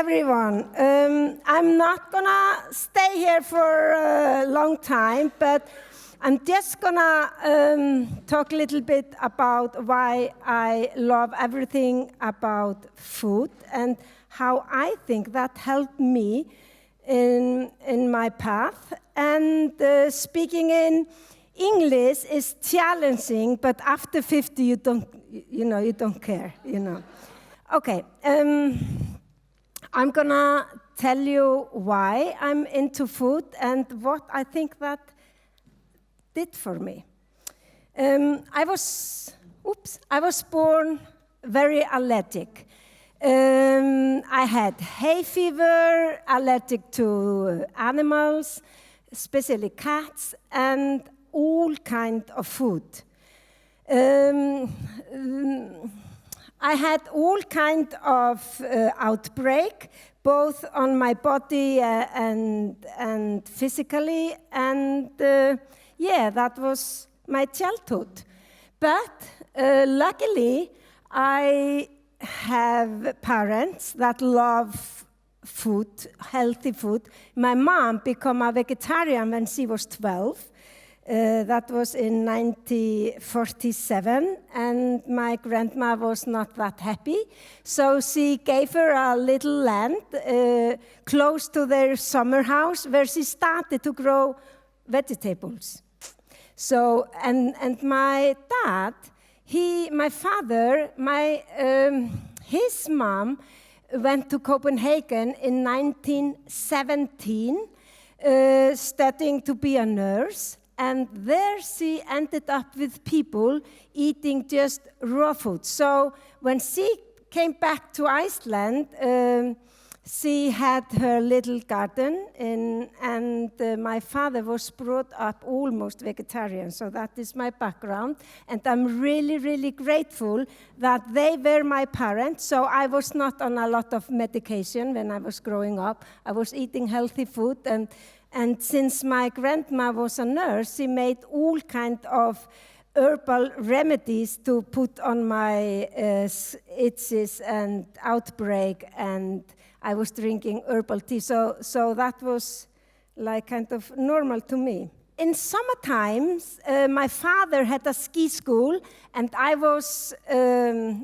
everyone. I'm not gonna stay here for a long time, but I'm just gonna talk a little bit about why I love everything about food and how I think that helped me in my path. And speaking in English is challenging, but after 50, you don't care, Okay, I'm gonna tell you why I'm into food and what I think that did for me. I was born very allergic. I had hay fever, allergic to animals, especially cats, and all kinds of food. I had all kinds of outbreak, both on my body and physically, and that was my childhood. But luckily, I have parents that love food, healthy food. My mom became a vegetarian when she was 12. That was in 1947, and my grandma was not that happy. So she gave her a little land close to their summer house where she started to grow vegetables. So, and my dad, his mom went to Copenhagen in 1917, studying to be a nurse. And there she ended up with people eating just raw food. So when she came back to Iceland, she had her little garden, and my father was brought up almost vegetarian. So that is my background. And I'm really, really grateful that they were my parents. So I was not on a lot of medication when I was growing up. I was eating healthy food. And since my grandma was a nurse, she made all kinds of herbal remedies to put on my itches and outbreak, and I was drinking herbal tea. So that was like kind of normal to me. In summer times, my father had a ski school, and I was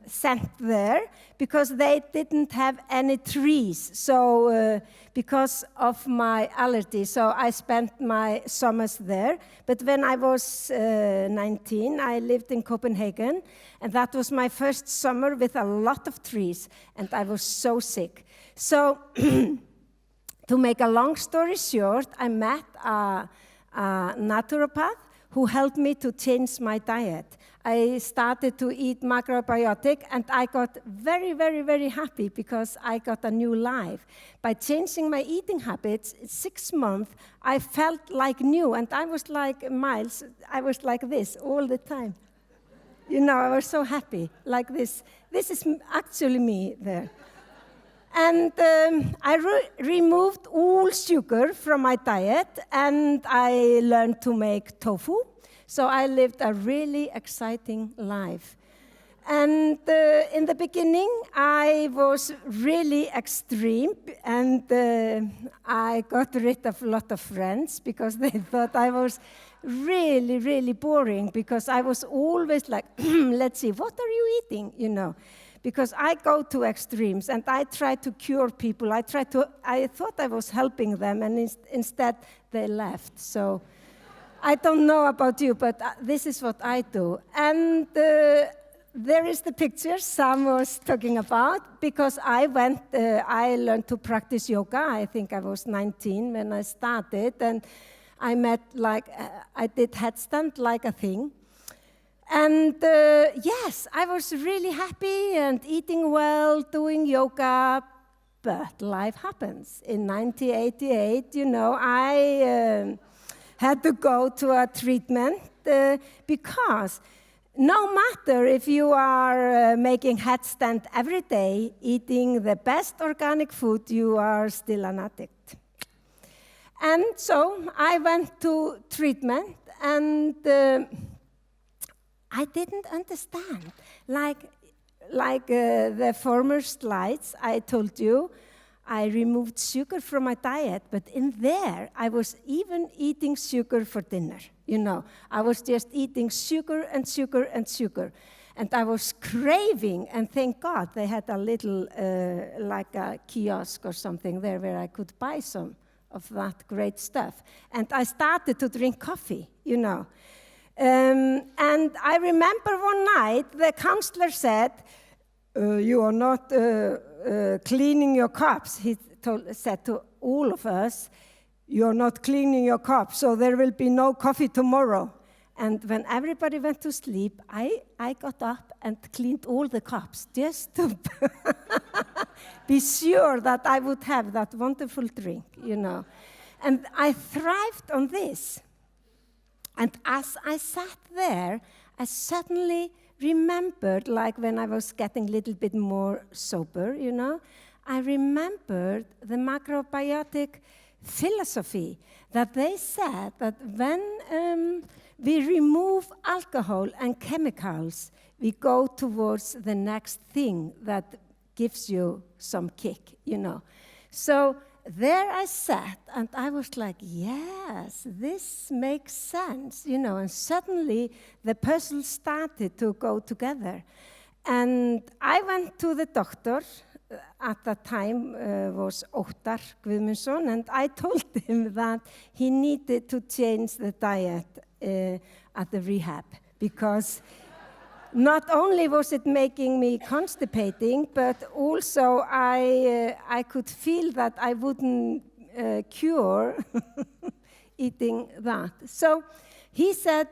sent there because they didn't have any trees. So because of my allergy, so I spent my summers there. But when I was 19, I lived in Copenhagen, and that was my first summer with a lot of trees, and I was so sick. So to make a long story short, I met a naturopath who helped me to change my diet. I started to eat macrobiotic, and I got very, very, very happy because I got a new life. By changing my eating habits, 6 months, I felt like new, and I was like Miles. I was like this all the time. I was so happy, like this. This is actually me there. And I removed all sugar from my diet, and I learned to make tofu. So I lived a really exciting life. And in the beginning, I was really extreme, and I got rid of a lot of friends because they thought I was really, really boring, because I was always like, let's see, what are you eating, Because I go to extremes, and I try to cure people. I thought I was helping them, and instead they left. So I don't know about you, but this is what I do. And there is the picture Sam was talking about, because I learned to practice yoga. I think I was 19 when I started, and I did headstand like a thing. And yes, I was really happy and eating well, doing yoga, but life happens. In 1988, I had to go to a treatment because no matter if you are making headstand every day, eating the best organic food, you are still an addict. And so I went to treatment, and I didn't understand. Like the former slides I told you, I removed sugar from my diet, but in there, I was even eating sugar for dinner, you know. I was just eating sugar and sugar and sugar. And I was craving, and thank God they had a little, like a kiosk or something there where I could buy some of that great stuff. And I started to drink coffee, you know. And I remember one night, the counselor said, you are not cleaning your cups. He said to all of us, you are not cleaning your cups, so there will be no coffee tomorrow. And when everybody went to sleep, I got up and cleaned all the cups just to be sure that I would have that wonderful drink, you know. And I thrived on this. And as I sat there, I suddenly remembered, like when I was getting a little bit more sober, you know, I remembered the macrobiotic philosophy that they said that when we remove alcohol and chemicals, we go towards the next thing that gives you some kick, you know. So there I sat, and I was like, yes, this makes sense, you know, and suddenly the puzzle started to go together. And I went to the doctor, at that time was Óttar Guðmundsson, and I told him that he needed to change the diet at the rehab, because not only was it making me constipating, but also I could feel that I wouldn't cure eating that. So he said,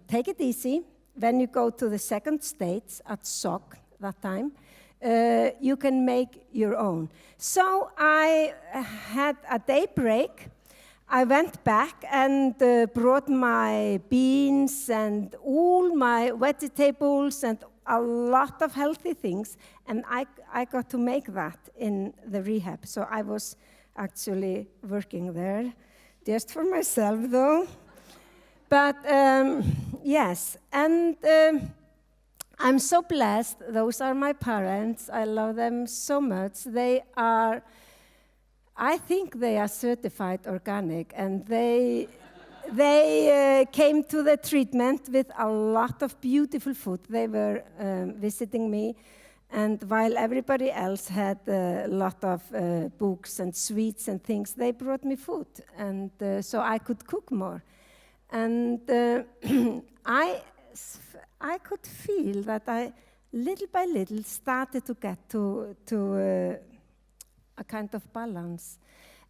take it easy. When you go to the second stage at SOG that time, you can make your own. So I had a day break. I went back and brought my beans and all my vegetables and a lot of healthy things, and I got to make that in the rehab. So I was actually working there, just for myself though. But yes, and I'm so blessed. Those are my parents. I love them so much. They are, I think they are certified organic, and they came to the treatment with a lot of beautiful food. They were visiting me, and while everybody else had a lot of books and sweets and things, they brought me food, and so I could cook more. And I could feel that I, little by little, started to get to a kind of balance.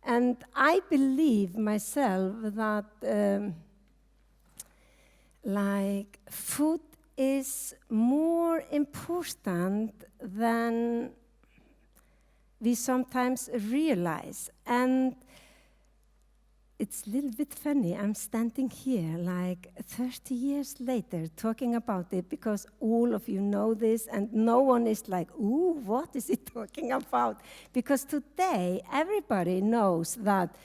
And I believe myself that like food is more important than we sometimes realize. And it's a little bit funny, I'm standing here like 30 years later talking about it, because all of you know this and no one is like, ooh, what is he talking about? Because today everybody knows that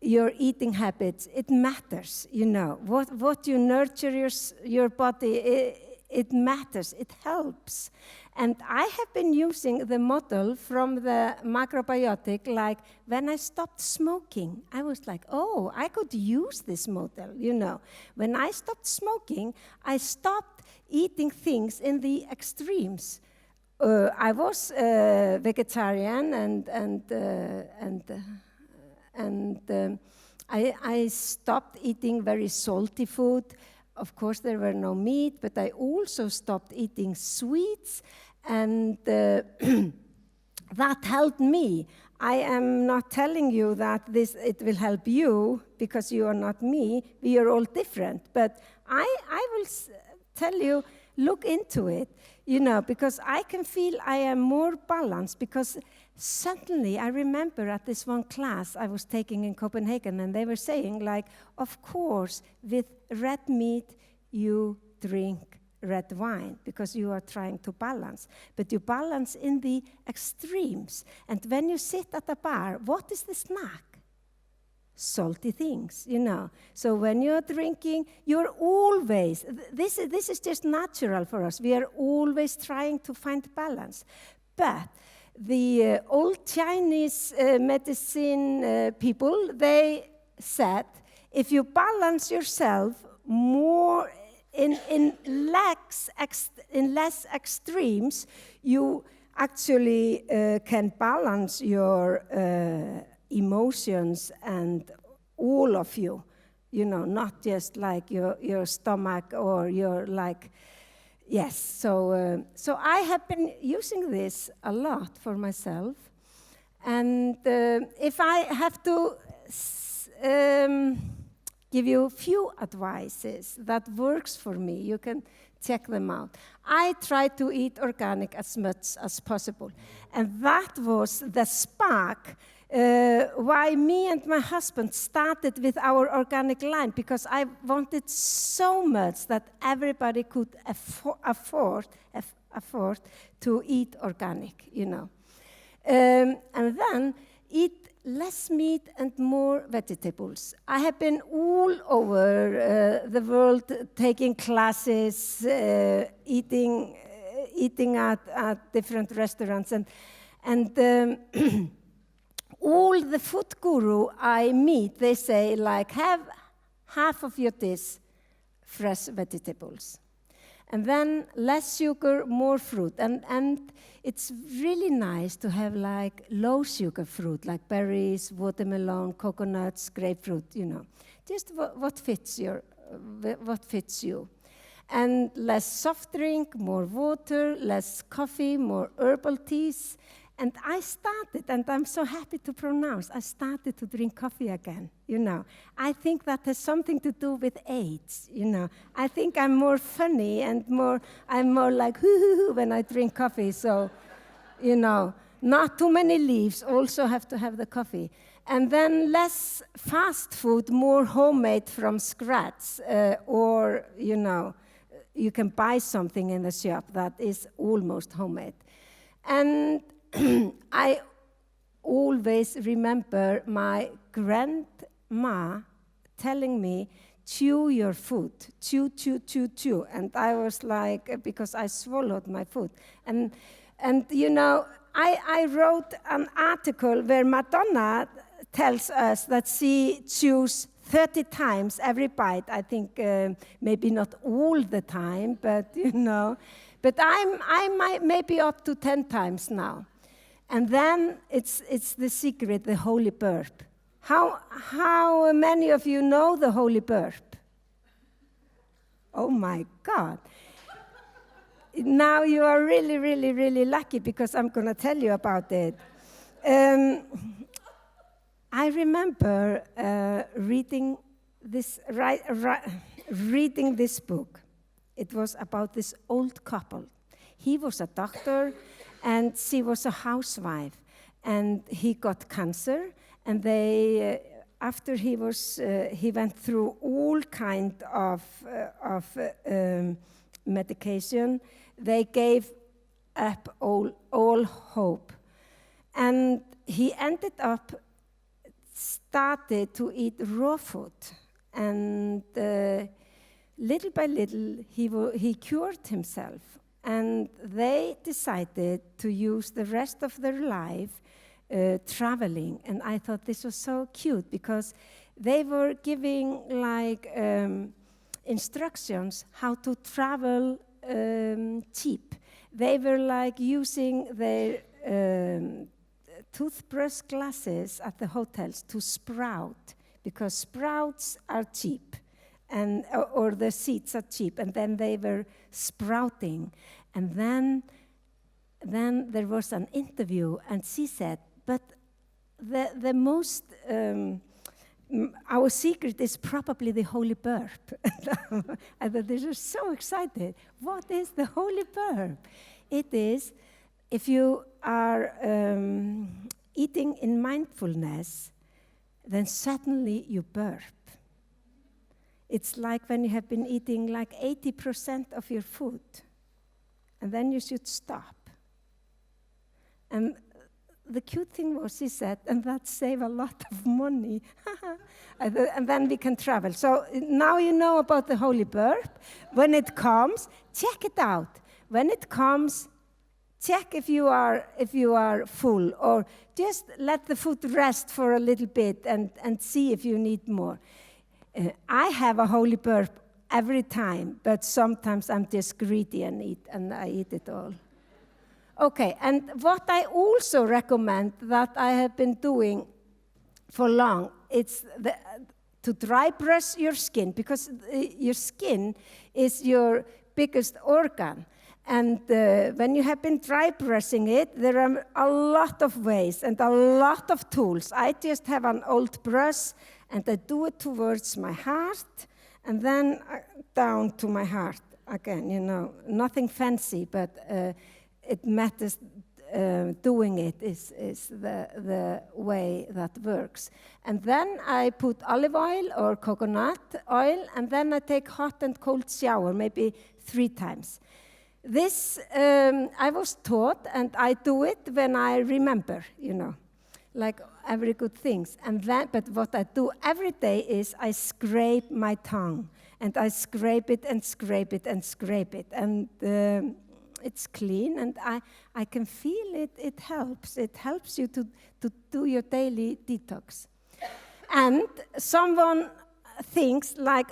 your eating habits, it matters, you know. What you nurture your body, it matters, it helps. And I have been using the model from the macrobiotic, like when I stopped smoking, I was like, oh, I could use this model, you know. When I stopped smoking, I stopped eating things in the extremes. I was vegetarian and I stopped eating very salty food. Of course, there were no meat, but I also stopped eating sweets, and that helped me. I am not telling you that it will help you, because you are not me. We are all different. But I will tell you, look into it, you know, because I can feel I am more balanced, because suddenly I remember at this one class I was taking in Copenhagen, and they were saying, like, of course, with red meat, you drink red wine, because you are trying to balance. But you balance in the extremes. And when you sit at a bar, what is the snack? Salty things, you know. So when you're drinking, you're always, this is just natural for us. We are always trying to find balance. But the old Chinese medicine people, they said, if you balance yourself more in less extremes, you actually can balance your emotions and all of you, not just like your stomach or your like, yes. So I have been using this a lot for myself. And if I have to give you a few advices that works for me, you can check them out. I try to eat organic as much as possible. And that was the spark why me and my husband started with our organic line, because I wanted so much that everybody could afford to eat organic, and then eat less meat and more vegetables. I have been all over the world taking classes, eating at different restaurants, and all the food guru I meet, they say, like, have half of your dish fresh vegetables. And then less sugar, more fruit. And it's really nice to have like low sugar fruit, like berries, watermelon, coconuts, grapefruit, Just what fits you. And less soft drink, more water, less coffee, more herbal teas. And I started, and I'm so happy to pronounce, I started to drink coffee again, I think that has something to do with age, I think I'm more funny and I'm more like hoo when I drink coffee. So, not too many leaves, also have to have the coffee. And then less fast food, more homemade from scratch, or, you can buy something in the shop that is almost homemade. And I always remember my grandma telling me, chew your food, chew. And I was like, because I swallowed my food. And I wrote an article where Madonna tells us that she chews 30 times every bite. I think maybe not all the time, but But I might be up to 10 times now. And then it's the secret, the holy burp. How many of you know the holy burp? Oh my God. Now you are really, really, really lucky, because I'm going to tell you about it. I remember reading this book. It was about this old couple. He was a doctor, and she was a housewife. And he got cancer, and they, after he went through all kind of medication, they gave up all hope. And he ended up started to eat raw food, and little by little he cured himself. And they decided to use the rest of their life traveling. And I thought this was so cute, because they were giving like instructions how to travel cheap. They were like using their toothbrush glasses at the hotels to sprout, because sprouts are cheap, and or the seeds are cheap, and then they were sprouting. And then there was an interview, and she said, but the most, our secret is probably the holy burp. I thought, they were so excited. What is the holy burp? It is, if you are eating in mindfulness, then suddenly you burp. It's like when you have been eating like 80% of your food, and then you should stop. And the cute thing was, she said, and that saves a lot of money. And then we can travel. So now you know about the holy burp. When it comes, check it out. When it comes, check if you are full, or just let the food rest for a little bit and see if you need more. I have a holy burp every time, but sometimes I'm just greedy and I eat it all. Okay, and what I also recommend that I have been doing for long, it's to dry brush your skin, because your skin is your biggest organ. And when you have been dry brushing it, there are a lot of ways and a lot of tools. I just have an old brush, and I do it towards my heart, and then down to my heart. Again, you know, nothing fancy, but it matters. Doing it is the way that works. And then I put olive oil or coconut oil, and then I take hot and cold shower, maybe 3 times. This, I was taught, and I do it when I remember, you know, like every good things. And then, but what I do every day is I scrape my tongue, and I scrape it and scrape it and scrape it. And it's clean, and I can feel it. It helps. It helps you to do your daily detox. And someone thinks like,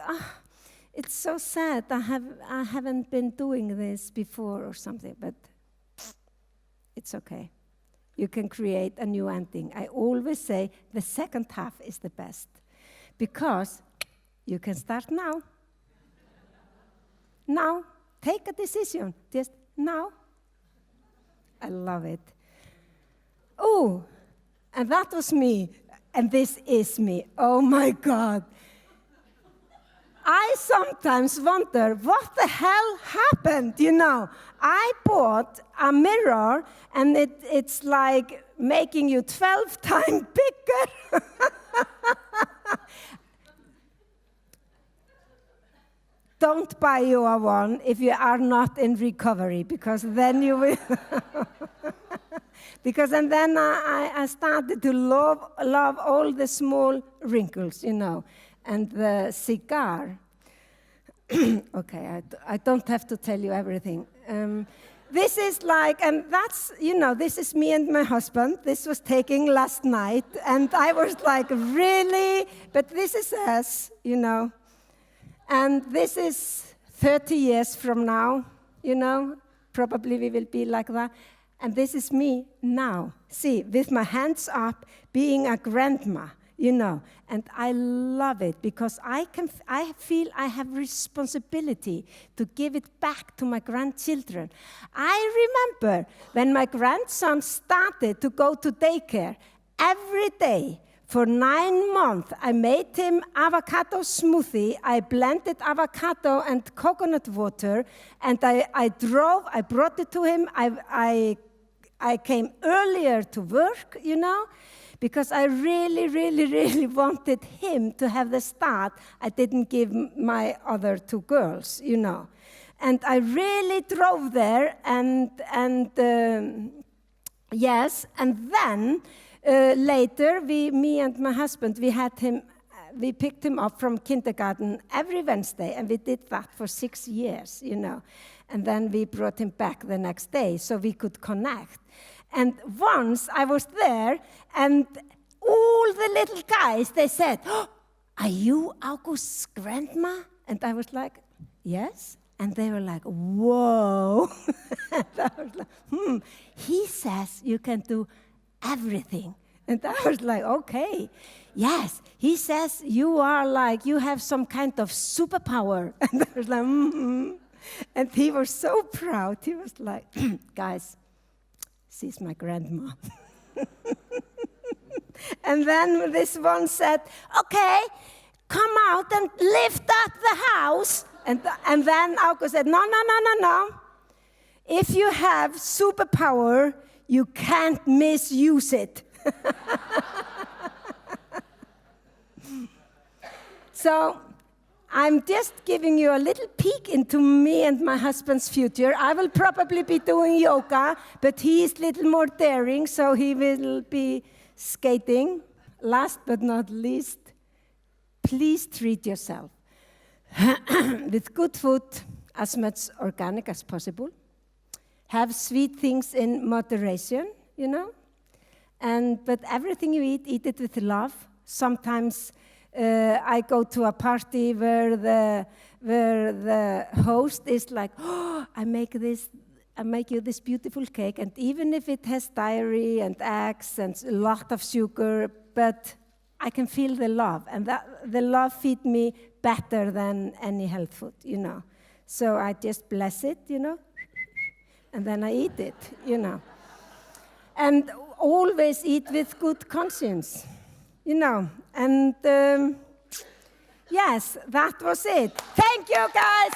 it's so sad. I haven't been doing this before or something, but it's okay. You can create a new ending. I always say the second half is the best, because you can start now. Now, take a decision. Just now. I love it. Oh, and that was me, and this is me. Oh my God. I sometimes wonder what the hell happened, you know. I bought a mirror, and it's like making you 12 times bigger. Don't buy you a one if you are not in recovery, because then you will. And then I started to love all the small wrinkles, you know, and the cigar. Okay, I don't have to tell you everything. This is like, and that's, you know, this is me and my husband. This was taken last night, and I was like, really? But this is us, you know. And this is 30 years from now, you know, probably we will be like that. And this is me now, see, with my hands up, being a grandma, you know. And I love it, because I feel I have responsibility to give it back to my grandchildren. I remember when my grandson started to go to daycare every day. For 9 months, I made him avocado smoothie. I blended avocado and coconut water, and I brought it to him. I came earlier to work, you know, because I really, really, really wanted him to have the start I didn't give my other 2 girls, you know. And I really drove there, and yes, and then later, me and my husband, we picked him up from kindergarten every Wednesday, and we did that for 6 years, you know. And then we brought him back the next day so we could connect. And once I was there, and all the little guys, they said, "Oh, are you August's grandma?" And I was like, "Yes." And they were like, "Whoa." And I was like, he says you can do everything. And I was like, okay, yes. He says you are like, you have some kind of superpower. And I was like, And he was so proud. He was like, guys, she's my grandma. And then this one said, okay, come out and lift up the house. And then August said, no. If you have superpower, you can't misuse it. So I'm just giving you a little peek into me and my husband's future. I will probably be doing yoga, but he is a little more daring, so he will be skating. Last but not least, please treat yourself with good food, as much organic as possible, have sweet things in moderation, you know. But everything you eat it with love. Sometimes I go to a party where the host is like, oh, I make you this beautiful cake, and even if it has dairy and eggs and a lot of sugar, but I can feel the love, and the love feeds me better than any health food, you know. So I just bless it, you know, and then I eat it, you know. And always eat with good conscience, you know. And yes, that was it. Thank you, guys.